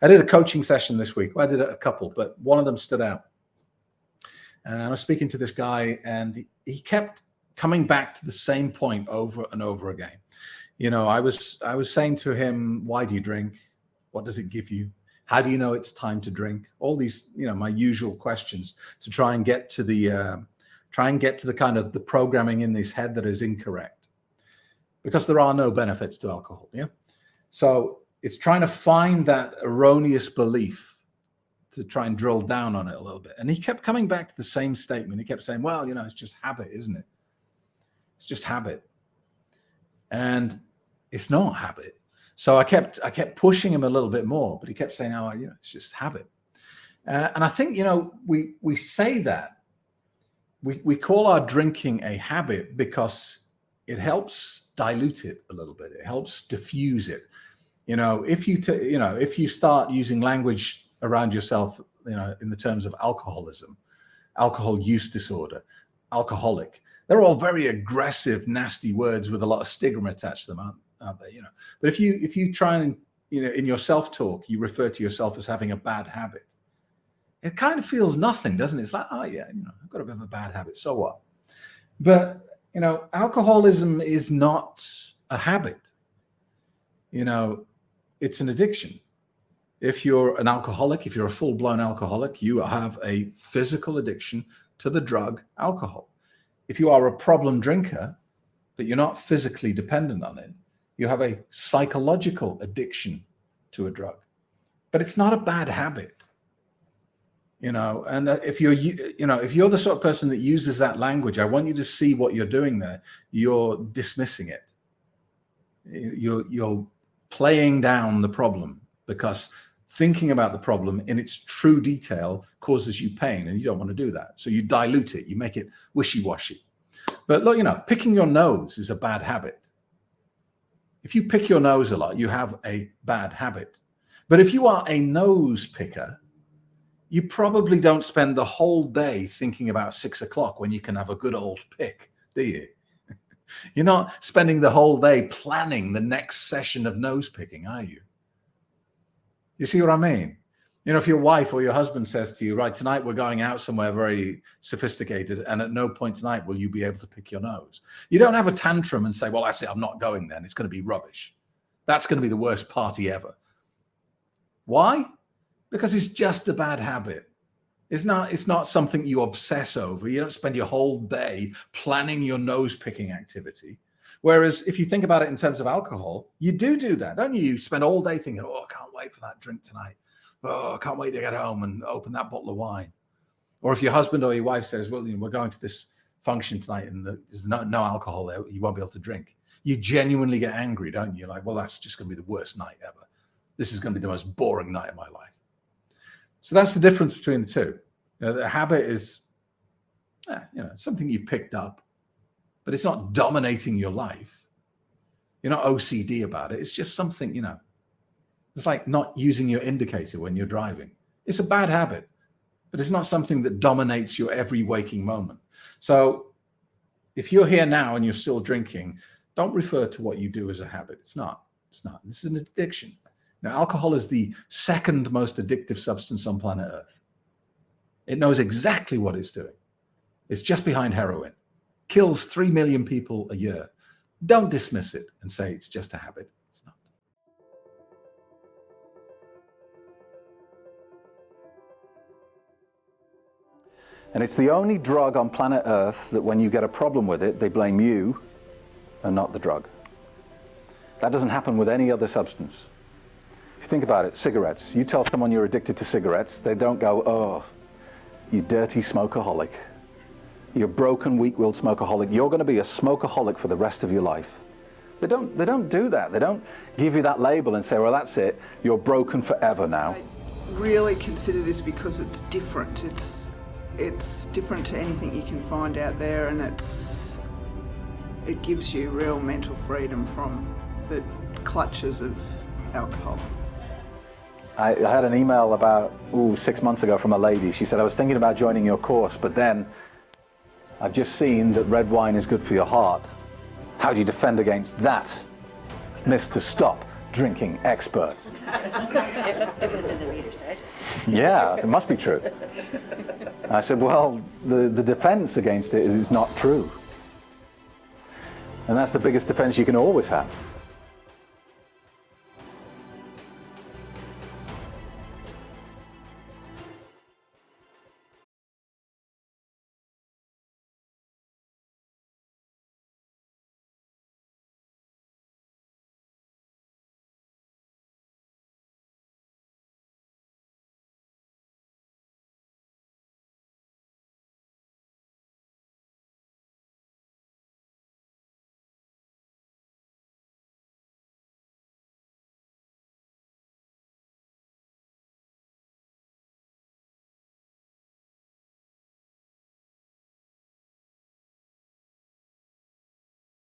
I did a coaching session this week. Well, I did a couple, but one of them stood out. And I was speaking to this guy, and he kept coming back to the same point over and over again. You know, I was saying to him, why do you drink? What does it give you? How do you know it's time to drink? All these, you know, my usual questions to try and get to the kind of the programming in his head that is incorrect, because there are no benefits to alcohol. Yeah. So it's trying to find that erroneous belief to try and drill down on it a little bit. And he kept coming back to the same statement. He kept saying, well, you know, it's just habit, isn't it? It's just habit. And it's not habit. So I kept pushing him a little bit more, but he kept saying, oh, you know, it's just habit. And I think, you know, we say that. We call our drinking a habit because it helps dilute it a little bit. It helps diffuse it. You know, if you start using language around yourself, you know, in the terms of alcoholism, alcohol use disorder, alcoholic, they're all very aggressive, nasty words with a lot of stigma attached to them, aren't they? You know, but if you try and, you know, in your self-talk, you refer to yourself as having a bad habit, it kind of feels nothing, doesn't it? It's like, oh yeah, you know, I've got a bit of a bad habit, so what? But, you know, alcoholism is not a habit. You know, it's an addiction. If you're an alcoholic, if you're a full-blown alcoholic, you have a physical addiction to the drug alcohol. If you are a problem drinker, but you're not physically dependent on it, you have a psychological addiction to a drug. But it's not a bad habit. You know, and if you're the sort of person that uses that language, I want you to see what you're doing there. You're dismissing it. You're playing down the problem, because thinking about the problem in its true detail causes you pain, and you don't want to do that. So you dilute it, you make it wishy-washy. But look, you know, picking your nose is a bad habit. If you pick your nose a lot, you have a bad habit. But if you are a nose picker, you probably don't spend the whole day thinking about 6 o'clock when you can have a good old pick, do you? You're not spending the whole day planning the next session of nose picking, are you? You see what I mean? You know, if your wife or your husband says to you, right, tonight we're going out somewhere very sophisticated, and at no point tonight will you be able to pick your nose. You don't have a tantrum and say, well, that's it, I'm not going then. It's going to be rubbish. That's going to be the worst party ever. Why? Because it's just a bad habit. It's not something you obsess over. You don't spend your whole day planning your nose picking activity. Whereas if you think about it in terms of alcohol, you do that, don't you? You spend all day thinking, oh, I can't wait for that drink tonight. Oh, I can't wait to get home and open that bottle of wine. Or if your husband or your wife says, well, you know, we're going to this function tonight and there's no alcohol there, you won't be able to drink. You genuinely get angry, don't you? You're like, well, that's just going to be the worst night ever. This is going to be the most boring night of my life. So that's the difference between the two. You know, the habit is, you know, something you picked up, but it's not dominating your life. You're not OCD about it. It's just something, you know, it's like not using your indicator when you're driving. It's a bad habit, but it's not something that dominates your every waking moment. So if you're here now and you're still drinking, don't refer to what you do as a habit. It's not. This is an addiction. Now, alcohol is the second most addictive substance on planet Earth. It knows exactly what it's doing. It's just behind heroin. Kills 3 million people a year. Don't dismiss it and say it's just a habit. It's not. And it's the only drug on planet Earth that when you get a problem with it, they blame you and not the drug. That doesn't happen with any other substance. If you think about it, cigarettes. You tell someone you're addicted to cigarettes, they don't go, oh, you dirty smokeaholic. You're a broken, weak-willed smokeaholic. You're going to be a smokeaholic for the rest of your life. They don't do that. They don't give you that label and say, well, that's it. You're broken forever now. I really consider this because it's different. It's different to anything you can find out there, and it gives you real mental freedom from the clutches of alcohol. I had an email about 6 months ago from a lady. She said, I was thinking about joining your course, but then I've just seen that red wine is good for your heart. How do you defend against that? Mister, stop. drinking expert. If it's in the reader's digest. Yeah, it must be true. I said, well, the defense against it is it's not true. And that's the biggest defense you can always have.